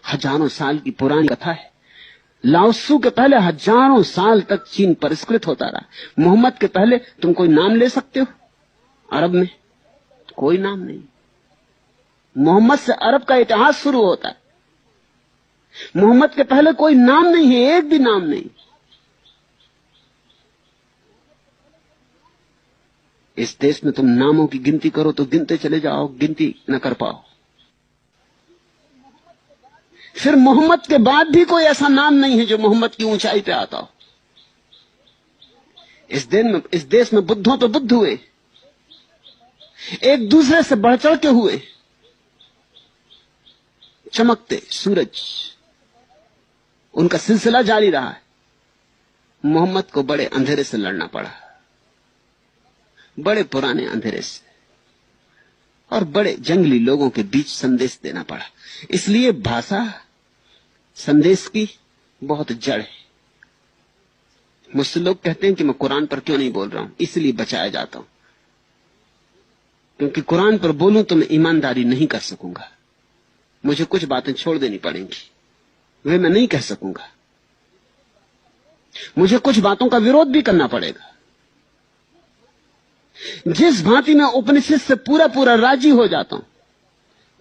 हजारों साल की पुरानी कथा है। लाओत्सु के पहले हजारों साल तक चीन परिष्कृत होता रहा। मोहम्मद के पहले तुम कोई नाम ले सकते हो अरब में? कोई नाम नहीं। मोहम्मद से अरब का इतिहास शुरू होता है। मोहम्मद के पहले कोई नाम नहीं है, एक भी नाम नहीं। इस देश में तुम नामों की गिनती करो तो गिनते चले जाओ, गिनती न कर पाओ। फिर मोहम्मद के बाद भी कोई ऐसा नाम नहीं है जो मोहम्मद की ऊंचाई पे आता हो। इस देश में बुद्धों पे बुद्ध हुए, एक दूसरे से बढ़ चढ़ के हुए। चमकते सूरज, उनका सिलसिला जारी रहा है। मोहम्मद को बड़े अंधेरे से लड़ना पड़ा, बड़े पुराने अंधेरे से, और बड़े जंगली लोगों के बीच संदेश देना पड़ा। इसलिए भाषा संदेश की बहुत जड़ है। मुझसे लोग कहते हैं कि मैं कुरान पर क्यों नहीं बोल रहा हूं, इसलिए बचाया जाता हूं, क्योंकि कुरान पर बोलूं तो मैं ईमानदारी नहीं कर सकूंगा। मुझे कुछ बातें छोड़ देनी पड़ेंगी, वे मैं नहीं कह सकूंगा। मुझे कुछ बातों का विरोध भी करना पड़ेगा। जिस भांति मैं उपनिषद से पूरा पूरा राजी हो जाता हूं,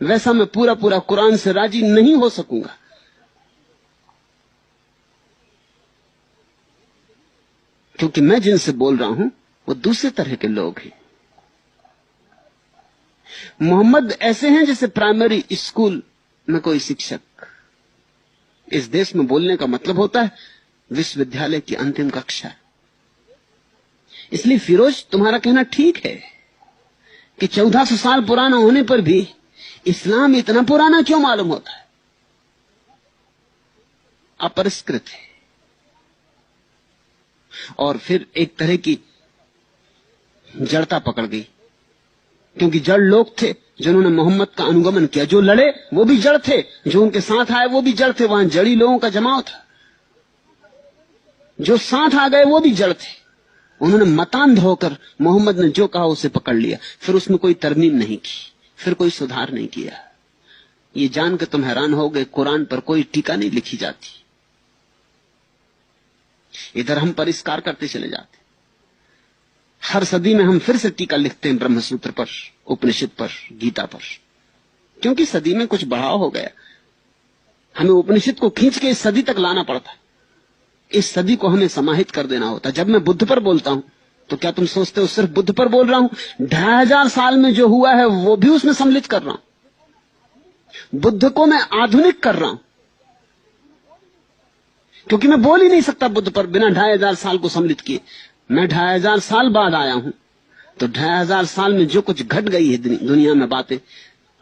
वैसा मैं पूरा पूरा कुरान से राजी नहीं हो सकूंगा। क्योंकि मैं जिनसे बोल रहा हूं वो दूसरे तरह के लोग हैं। मोहम्मद ऐसे हैं जैसे प्राइमरी स्कूल में कोई शिक्षक। इस देश में बोलने का मतलब होता है विश्वविद्यालय की अंतिम कक्षा। इसलिए फिरोज, तुम्हारा कहना ठीक है कि 1400 साल पुराना होने पर भी इस्लाम इतना पुराना क्यों मालूम होता है? अपरिष्कृत है। और फिर एक तरह की जड़ता पकड़ गई, क्योंकि जड़ लोग थे जिन्होंने मोहम्मद का अनुगमन किया। जो लड़े वो भी जड़ थे, जो उनके साथ आए वो भी जड़ थे। वहां जड़ी लोगों का जमाव था। जो साथ आ गए वो भी जड़ थे। उन्होंने मतांध होकर मोहम्मद ने जो कहा उसे पकड़ लिया, फिर उसमें कोई तरमीम नहीं की, फिर कोई सुधार नहीं किया। ये जान के तुम हैरान हो गए, कुरान पर कोई टीका नहीं लिखी जाती। इधर हम परिष्कार करते चले जाते। हर सदी में हम फिर से टीका लिखते हैं ब्रह्मसूत्र पर, उपनिषद पर, गीता पर, क्योंकि सदी में कुछ बढ़ाव हो गया। हमें उपनिषद को खींच के इस सदी तक लाना पड़ता है। इस सदी को हमें समाहित कर देना होता। जब मैं बुद्ध पर बोलता हूं तो क्या तुम सोचते हो सिर्फ बुद्ध पर बोल रहा हूं? 2500 साल में जो हुआ है वो भी उसमें सम्मिलित कर रहा हूं। बुद्ध को मैं आधुनिक कर रहा हूं, क्योंकि मैं बोल ही नहीं सकता बुद्ध पर बिना 2500 साल को सम्मिलित किए। मैं 2500 साल बाद आया हूं, तो 2500 साल में जो कुछ घट गई है दुनिया में बातें,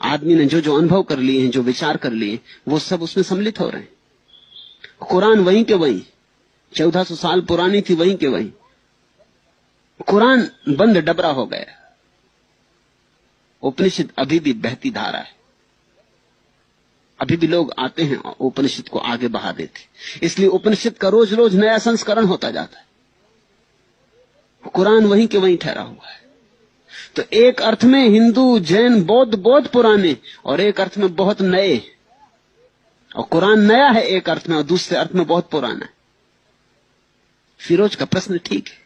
आदमी ने जो जो अनुभव कर लिए हैं, जो विचार कर लिए, वो सब उसमें सम्मिलित हो रहे हैं। कुरान वहीं के वहीं, 1400 साल पुरानी थी वहीं के वहीं। कुरान बंद डबरा हो गया। उपनिषद अभी भी बहती धारा है। अभी भी लोग आते हैं और उपनिषद को आगे बढ़ा देते। इसलिए उपनिषद का रोज रोज नया संस्करण होता जाता है। कुरान वहीं के वहीं ठहरा हुआ है। तो एक अर्थ में हिंदू, जैन, बौद्ध बहुत पुराने, और एक अर्थ में बहुत नए। और कुरान नया है एक अर्थ में, और दूसरे अर्थ में बहुत पुराना है। फिरोज का प्रश्न ठीक है।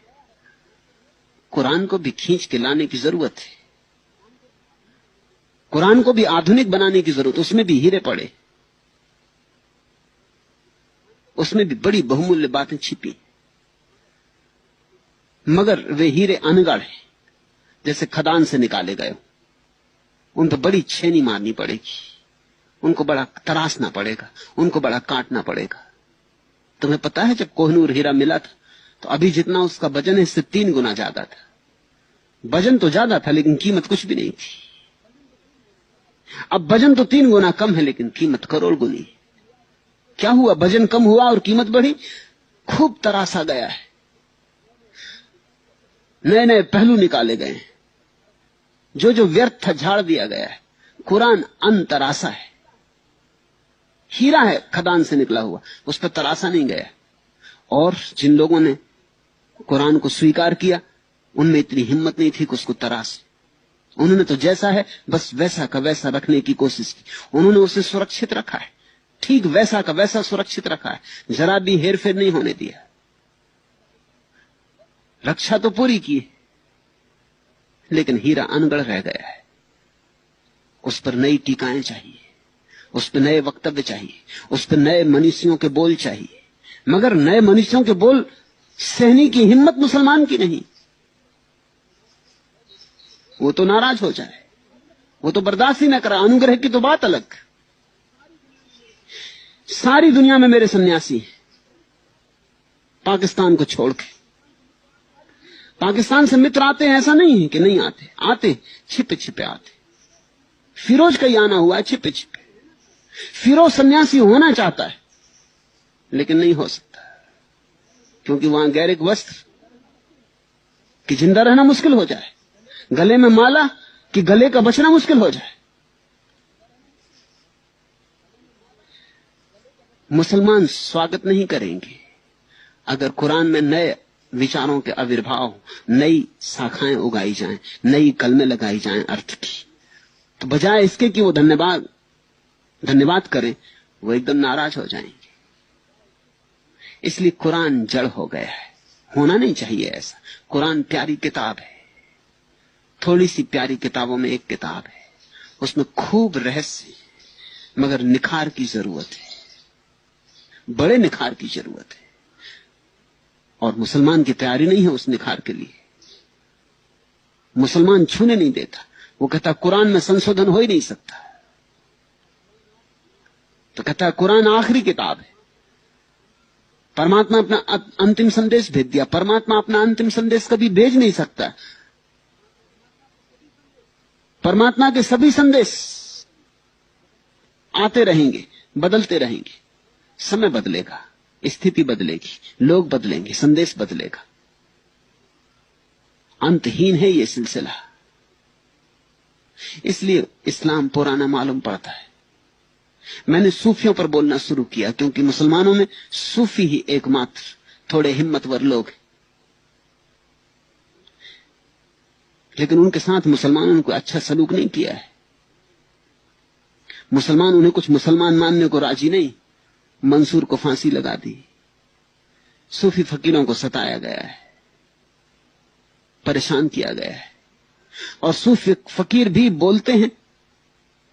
कुरान को भी खींच के लाने की जरूरत है। कुरान को भी आधुनिक बनाने की जरूरत। उसमें भी हीरे पड़े, उसमें भी बड़ी बहुमूल्य बातें छिपी, मगर वे हीरे अनगढ़ हैं, जैसे खदान से निकाले गए। उन पर बड़ी छेनी मारनी पड़ेगी, उनको बड़ा तराशना पड़ेगा, उनको बड़ा काटना पड़ेगा। तुम्हें पता है जब कोहनूर हीरा मिला था तो अभी जितना उसका वजन है इससे 3 गुना ज्यादा था। वजन तो ज्यादा था लेकिन कीमत कुछ भी नहीं थी। अब वजन तो 3 गुना कम है लेकिन कीमत करोड़ गुनी। क्या हुआ? वजन कम हुआ और कीमत बढ़ी। खूब तराशा गया है, नए नए पहलू निकाले गए हैं। जो जो व्यर्थ था झाड़ दिया गया है। कुरान अनतराशा है, हीरा है खदान से निकला हुआ, उस पर तराशा नहीं गया। और जिन लोगों ने कुरान को स्वीकार किया उनमें इतनी हिम्मत नहीं थी कि उसको तराश। उन्होंने तो जैसा है बस वैसा का वैसा रखने की कोशिश की। उन्होंने उसे सुरक्षित रखा है। ठीक वैसा का वैसा सुरक्षित रखा है, जरा भी हेरफेर नहीं होने दिया। रक्षा तो पूरी की, लेकिन हीरा अनगढ़ रह गया है। उस पर नई टीकाएं चाहिए, उस पर नए वक्तव्य चाहिए, उस पर नए मनीषियों के बोल चाहिए। मगर नए मनीषियों के बोल सहने की हिम्मत मुसलमान की नहीं। वो तो नाराज हो जाए, वो तो बर्दाश्त ही ना करे। अनुग्रह की तो बात अलग। सारी दुनिया में मेरे सन्यासी हैं, पाकिस्तान को छोड़ के। पाकिस्तान से मित्र आते हैं ऐसा नहीं है कि नहीं आते, आते छिपे छिपे आते। फिरोज का ही आना हुआ है छिपे छिपे। फिरोज सन्यासी होना चाहता है लेकिन नहीं हो सकता, क्योंकि वहां गैरिक वस्त्र कि जिंदा रहना मुश्किल हो जाए, गले में माला कि गले का बचना मुश्किल हो जाए। मुसलमान स्वागत नहीं करेंगे अगर कुरान में नए विचारों के आविर्भाव, नई शाखाएं उगाई जाएं, नई कलमें लगाई जाएं अर्थ की। तो बजाय इसके कि वो धन्यवाद करें, वो एकदम नाराज हो जाएंगे। इसलिए कुरान जड़ हो गया है, होना नहीं चाहिए ऐसा। कुरान प्यारी किताब है, थोड़ी सी प्यारी किताबों में एक किताब है, उसमें खूब रहस्य, मगर निखार की जरूरत है, बड़े निखार की जरूरत है। और मुसलमान की तैयारी नहीं है उस निखार के लिए। मुसलमान छूने नहीं देता, वो कहता कुरान में संशोधन हो ही नहीं सकता। तो कहता कुरान आखिरी किताब है, परमात्मा अपना अंतिम संदेश भेज दिया। परमात्मा अपना अंतिम संदेश कभी भेज नहीं सकता। परमात्मा के सभी संदेश आते रहेंगे, बदलते रहेंगे। समय बदलेगा, स्थिति बदलेगी, लोग बदलेंगे, संदेश बदलेगा। अंतहीन है ये सिलसिला। इसलिए इस्लाम पुराना मालूम पड़ता है। मैंने सूफियों पर बोलना शुरू किया, क्योंकि मुसलमानों में सूफी ही एकमात्र थोड़े हिम्मतवर लोग हैं। लेकिन उनके साथ मुसलमानों ने कोई अच्छा सलूक नहीं किया है। मुसलमान उन्हें कुछ मुसलमान मानने को राजी नहीं। मंसूर को फांसी लगा दी। सूफी फकीरों को सताया गया है, परेशान किया गया है। और सूफी फकीर भी बोलते हैं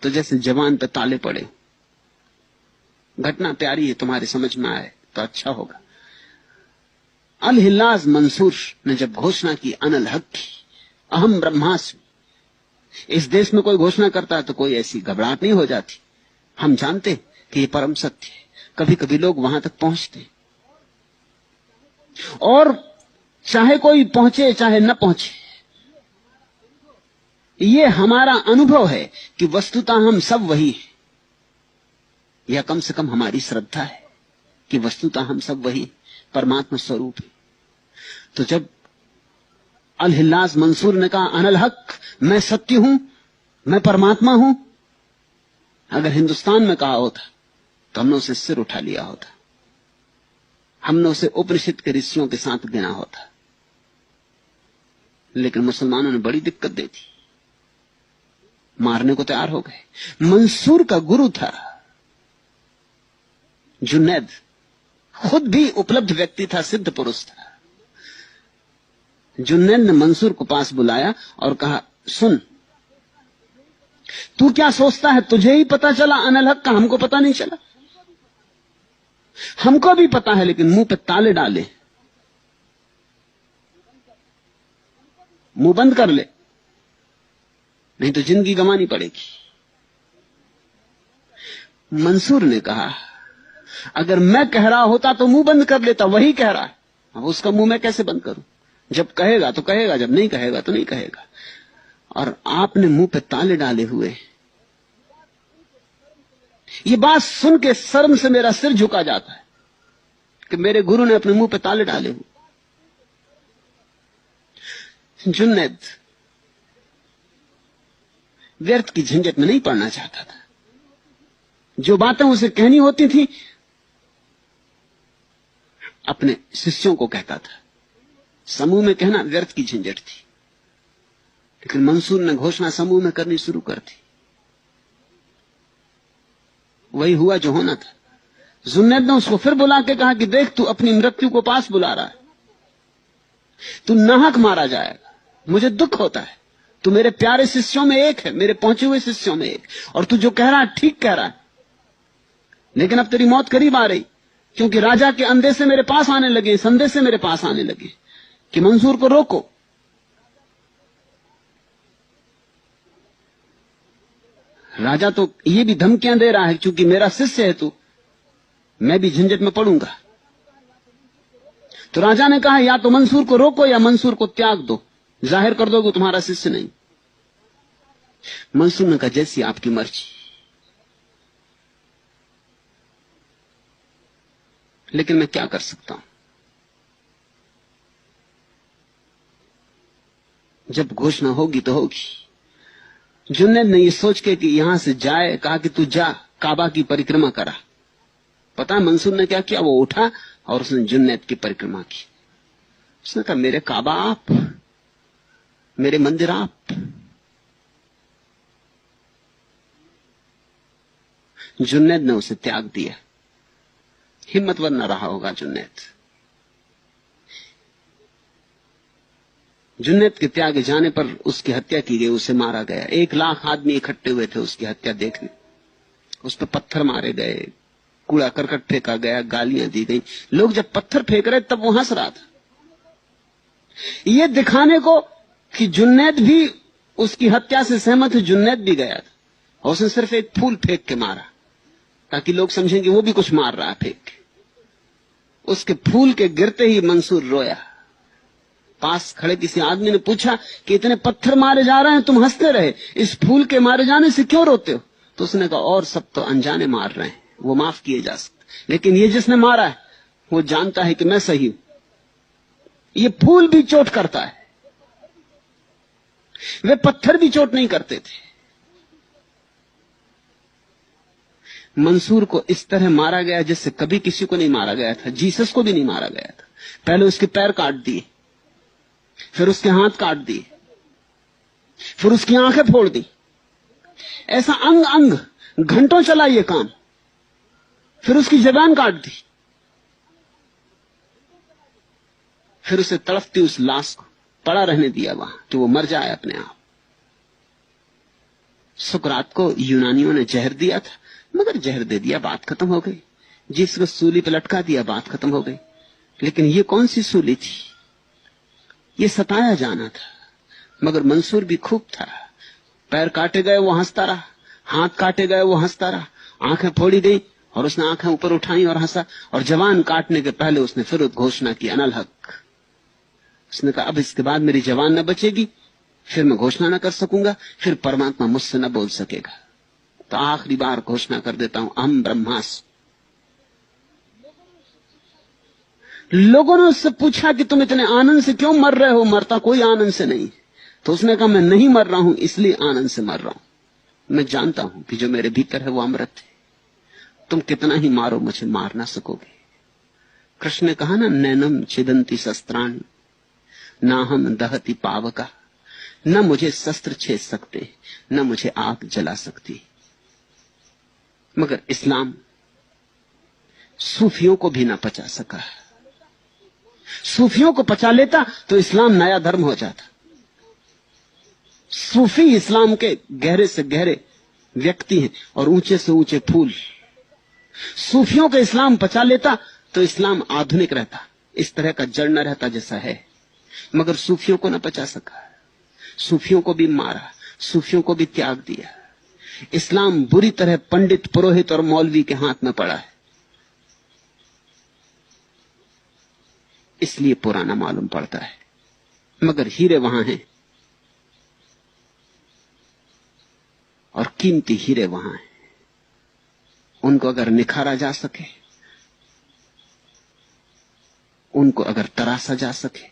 तो जैसे जवान पे ताले पड़े। घटना प्यारी है, तुम्हारी समझ में आए तो अच्छा होगा। अल हिल्लाज मंसूर ने जब घोषणा की अनल हक की, अहम ब्रह्मास्मि, इस देश में कोई घोषणा करता है तो कोई ऐसी घबराहट नहीं हो जाती। हम जानते कि ये परम सत्य है। कभी कभी लोग वहां तक पहुंचते, और चाहे कोई पहुंचे चाहे न पहुंचे, ये हमारा अनुभव है कि वस्तुतः हम सब वही हैं, या कम से कम हमारी श्रद्धा है कि वस्तुतः हम सब वही परमात्मा स्वरूप है। तो जब अल हिल्लाज मंसूर ने कहा अनल हक, मैं सत्य हूं, मैं परमात्मा हूं, अगर हिंदुस्तान में कहा होता तो हमने उसे सिर उठा लिया होता, हमने उसे उपनिषद के ऋषियों के साथ गिना होता। लेकिन मुसलमानों ने बड़ी दिक्कत दे दी, मारने को तैयार हो गए। मंसूर का गुरु था जुनैद, खुद भी उपलब्ध व्यक्ति था, सिद्ध पुरुष था। जुनैद ने मंसूर को पास बुलाया और कहा, सुन, तू क्या सोचता है, तुझे ही पता चला अनल हक का, हमको पता नहीं चला। हमको भी पता है, लेकिन मुंह पे ताले डाले, मुंह बंद कर ले, नहीं तो जिंदगी गंवानी पड़ेगी। मंसूर ने कहा, अगर मैं कह रहा होता तो मुंह बंद कर लेता, वही कह रहा है, अब उसका मुंह मैं कैसे बंद करूं? जब कहेगा तो कहेगा, जब नहीं कहेगा तो नहीं कहेगा। और आपने मुंह पे ताले डाले हुए। ये बात सुन के शर्म से मेरा सिर झुका जाता है कि मेरे गुरु ने अपने मुंह पे ताले डाले हुए। जुनैद व्यर्थ की झंझट में नहीं पड़ना चाहता था। जो बातें उसे कहनी होती थी अपने शिष्यों को कहता था। समूह में कहना व्यर्थ की झंझट थी, लेकिन मंसूर ने घोषणा समूह में करनी शुरू कर दी। वही हुआ जो होना था। जुन्नैद ने उसको फिर बुला के कहा कि देख, तू अपनी मृत्यु को पास बुला रहा है, तू नाहक मारा जाएगा, मुझे दुख होता है। तू मेरे प्यारे शिष्यों में एक है, मेरे पहुंचे हुए शिष्यों में एक, और तू जो कह रहा है ठीक कह रहा है, लेकिन अब तेरी मौत करीब आ रही, क्योंकि राजा के अंदेशे मेरे पास आने लगे, संदेशे मेरे पास आने लगे कि मंसूर को रोको। राजा तो ये भी धमकियां दे रहा है, क्योंकि मेरा शिष्य है तू, मैं भी झंझट में पड़ूंगा। तो राजा ने कहा, या तो मंसूर को रोको या मंसूर को त्याग दो, जाहिर कर दो कि तुम्हारा शिष्य नहीं। मंसूर ने कहा, जैसी आपकी मर्जी, लेकिन मैं क्या कर सकता हूं। जब घोषणा होगी तो होगी। जुन्नैद ने ये सोच के कि यहां से जाए, कहा कि तू जा, काबा की परिक्रमा करा। पता है मंसूर ने क्या किया? वो उठा और उसने जुन्नैद की परिक्रमा की। उसने कहा, मेरे काबा आप, मेरे मंदिर आप। जुन्नैद ने उसे त्याग दिया। हिम्मतवर न रहा होगा जुन्नैद। जुन्नैद के त्यागे जाने पर उसकी हत्या की गई, उसे मारा गया। 1 लाख आदमी इकट्ठे हुए थे उसकी हत्या देखने। उस पर पत्थर मारे गए, कूड़ा करकट फेंका गया, गालियां दी गई। लोग जब पत्थर फेंक रहे तब वो हंस रहा था, ये दिखाने को कि जुन्नैद भी उसकी हत्या से सहमत है। जुन्नैद भी गया था और उसने सिर्फ एक फूल फेंक के मारा, ताकि लोग समझें कि वो भी कुछ मार रहा है फेंक के। उसके फूल के गिरते ही मंसूर रोया। पास खड़े किसी आदमी ने पूछा कि इतने पत्थर मारे जा रहे हैं, तुम हंसते रहे, इस फूल के मारे जाने से क्यों रोते हो? तो उसने कहा, और सब तो अनजाने मार रहे हैं, वो माफ किए जा सकते, लेकिन ये जिसने मारा है वो जानता है कि मैं सही हूं। ये फूल भी चोट करता है, वे पत्थर भी चोट नहीं करते थे। मंसूर को इस तरह मारा गया जिससे कभी किसी को नहीं मारा गया था। जीसस को भी नहीं मारा गया था। पहले उसके पैर काट दिए, फिर उसके हाथ काट दिए, फिर उसकी आंखें फोड़ दी। ऐसा अंग अंग घंटों चला ये काम। फिर उसकी जबान काट दी, फिर उसे तड़पती उस लाश को पड़ा रहने दिया वहां कि वो मर जाए अपने आप। सुकरात को यूनानियों ने जहर दिया था, मगर जहर दे दिया, बात खत्म हो गई। जिसको सूली पे लटका दिया, बात खत्म हो गई। लेकिन ये कौन सी सूली थी? ये सताया जाना था। मगर मंसूर भी खूब था। पैर काटे गए वो हंसता रहा, हाथ काटे गए वो हंसता रहा, आंखें फोड़ी गई और उसने आंखें ऊपर उठाई और हंसा। और जवान काटने के पहले उसने फिर घोषणा की, अनल हक। उसने कहा, अब इसके बाद मेरी जवान न बचेगी, फिर मैं घोषणा न कर सकूंगा, फिर परमात्मा मुझसे न बोल सकेगा। तो आखिरी बार घोषणा कर देता हूं, अहम ब्रह्मास्मि। लोगों ने उससे पूछा कि तुम इतने आनंद से क्यों मर रहे हो? मरता कोई आनंद से नहीं। तो उसने कहा, मैं नहीं मर रहा हूं इसलिए आनंद से मर रहा हूं। मैं जानता हूं कि जो मेरे भीतर है वो अमृत है। तुम कितना ही मारो, मुझे मार ना सकोगे। कृष्ण ने कहा ना, नैनम छिदंती शस्त्राणि ना हम दहती पावका। न मुझे शस्त्र छेद सकते, न मुझे आग जला सकती। मगर इस्लाम सूफियों को भी ना पचा सका। सूफियों को पचा लेता तो इस्लाम नया धर्म हो जाता। सूफी इस्लाम के गहरे से गहरे व्यक्ति हैं और ऊंचे से ऊंचे फूल। सूफियों का इस्लाम पचा लेता तो इस्लाम आधुनिक रहता, इस तरह का जड़ न रहता जैसा है। मगर सूफियों को न पचा सका। सूफियों को भी मारा, सूफियों को भी त्याग दिया। इस्लाम बुरी तरह पंडित, पुरोहित और मौलवी के हाथ में पड़ा है, इसलिए पुराना मालूम पड़ता है। मगर हीरे वहां हैं और कीमती हीरे वहां हैं। उनको अगर निखारा जा सके, उनको अगर तराशा जा सके,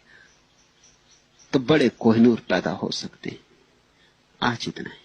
तो बड़े कोहिनूर पैदा हो सकते हैं। आज इतना है।